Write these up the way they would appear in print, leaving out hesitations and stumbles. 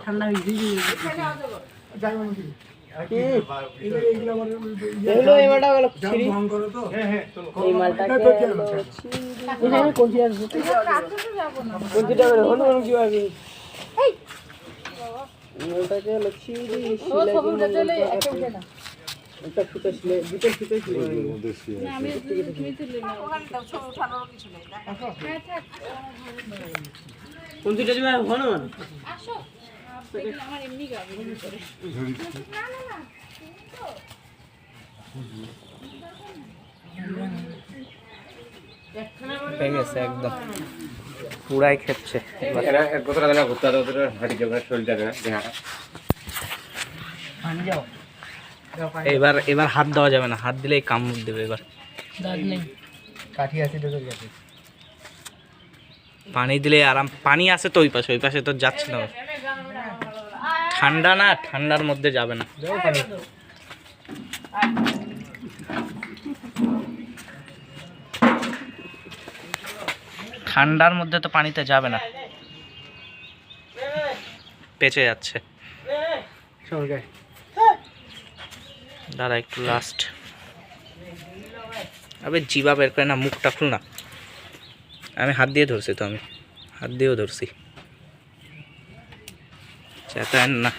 ঠান্ডা একটা সুতা ছিল দুটো সুতা ছিল না আমি তুমি তুললে না ওখানে দাও ছবি ওঠানোর কিছু নেই দেখো হ্যাঁ থাক কোন দুটো দিবা হনো আসো দেখলে আমার এমনি গাবে করে না না না পেয়ে গেছে একদম পুরাই খেপছে কতটা দিন ঘুরতে হবে হাঁটি যাবে শরীরটা দেখা পানি যাও এবার এবার হাত দেওয়া যাবে না, হাত দিলেই কামড় দেবে। এবার দাঁত নেই কাঠি আছে তোদের কাছে পানি দিলে আরাম। পানি আছে তো ওই পাশে তো যাচ্ছে না। ঠান্ডা না, ঠান্ডার মধ্যে যাবে না। ঠান্ডার মধ্যে তো পানিতে যাবে না, পেঁচে যাচ্ছে। দাঁড়া একটু লাস্ট। আবে জিবা বের করে না, মুখটা খুল না। আমি হাত দিয়ে ধরছি তো, আমি হাত দিয়েও ধরছি। চেতায়েন না।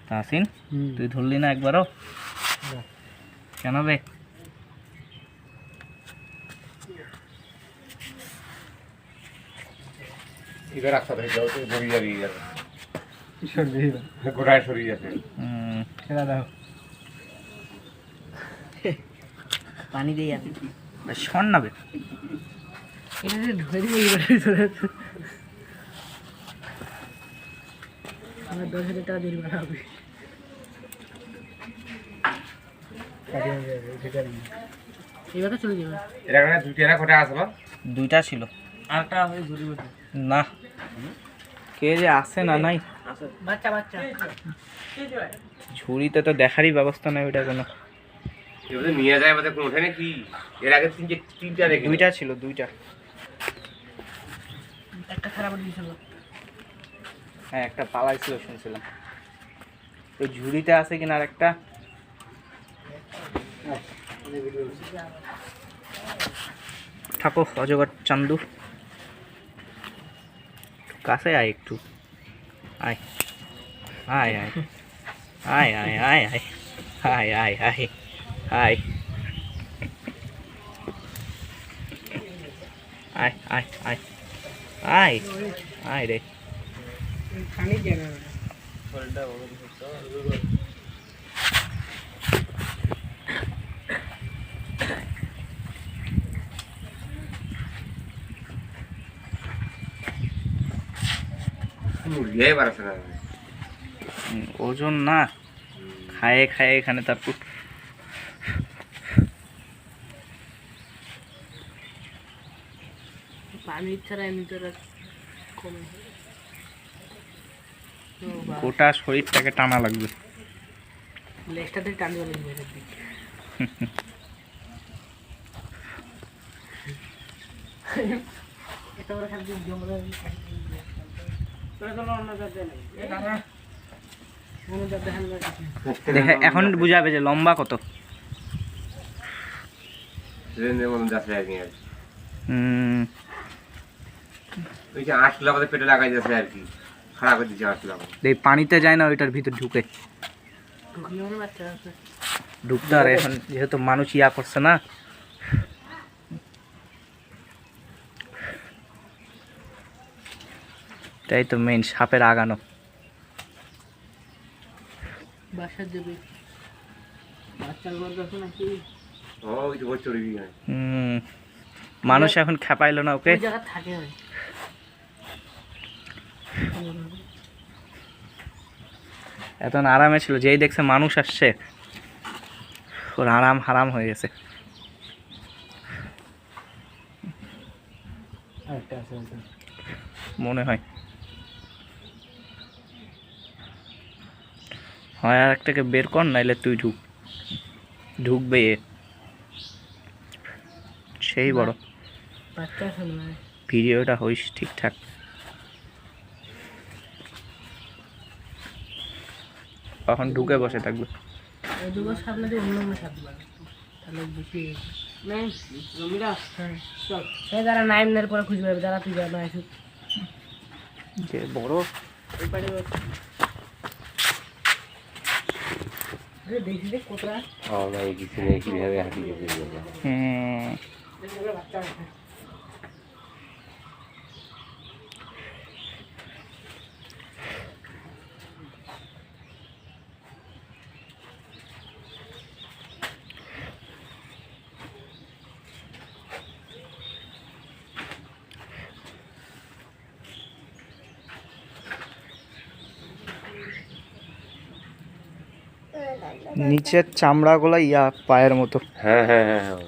তাসিন তুই ধরলি না একবারও? কেন বে? इधर रास्ता भेज जाओ तो गोरी जा रही है गोराय सरी जाते খেলা দাও পানি দিয়ে যাবে শোন না বে, এটা যে ধরে দিই চলে আমার 10,000 টাকা দিল বানাবে এবার তো চলে যাবে। এরা মানে দুইটা কোটা আছে না? দুইটা ছিল আরেকটা হয়ে ঝুড়ি বটে না। কে যে আসে না নাই বাচ্চা বাচ্চা ঝুড়িতে তো দেখারই ব্যবস্থা নাই ওইটা কোনো। এবারে নিয়ে যায় বাদে কোন ওঠে নাকি? এর আগে তিনটা রেখে দুইটা ছিল, দুইটা। একটা খারাপ দিয়েছিল। হ্যাঁ একটা পালাইছিল শুনছিলাম। ওই ঝুড়িতে আছে কিনা আরেকটা। থাকো অজগর চান্দু, কাছে আয় একটু। আয় আয় আয় আয় আয় আয় আয় আয় আয় আয় আয় আয় আয় আয় আয় আয় রে। খানি দিয়ে না ওজন না, খায়ে খায়ে এখানে তারপর পানি ছাড়া এমনি কমে গোটা শরীরটাকে টানা লাগবে। লেজটাতে টানবে লাগবে এটা ওরা খালি জঙ্গলে এখন বুঝাবে যে লম্বা কত। পেটে লাগাই যাচ্ছে আর কি, খারাপ করে দিচ্ছে আসলে পানিতে যায় না, ওইটার ভিতর ঢুকে ঢুকতে। আর এখন যেহেতু মানুষ ইয়া করছে না, তাই তো মেইন সাপের আগানো। বাসা দেবে বাচ্চার ঘর দেখো নাকি। মানুষ এখন খেপাইলো না ওকে। জায়গা থাকে এত আরামে ছিল, যেই দেখছে মানুষ আসছে ওর আরাম হারাম হয়ে গেছে। মনে হয় হয় আর একটাকে বের কর, নাইলে তুই ঢুকবে এ। সেই বড় বাচ্চা সামনে ভিডিওটা হইস ঠিকঠাক। তখন ঢুকে বসে থাকবে। ওই দুটো সামনে দিয়ে অন্য অন্য সামনে তাহলে বেশি নেই জমিরা। হ্যাঁ চল সে যারা নাইনের পরে খুঁজে পাবে, যারা তুই জানা আসু যে বড় এই পাড়ে দেখি দেখ কোথায় আমরা এই কিছু নেই কিভাবে হাঁটি যেতে যাবো। বাচ্চা আছে। নিচের চামড়াগুলো পায়ের মতো। হ্যাঁ হ্যাঁ হ্যাঁ হ্যাঁ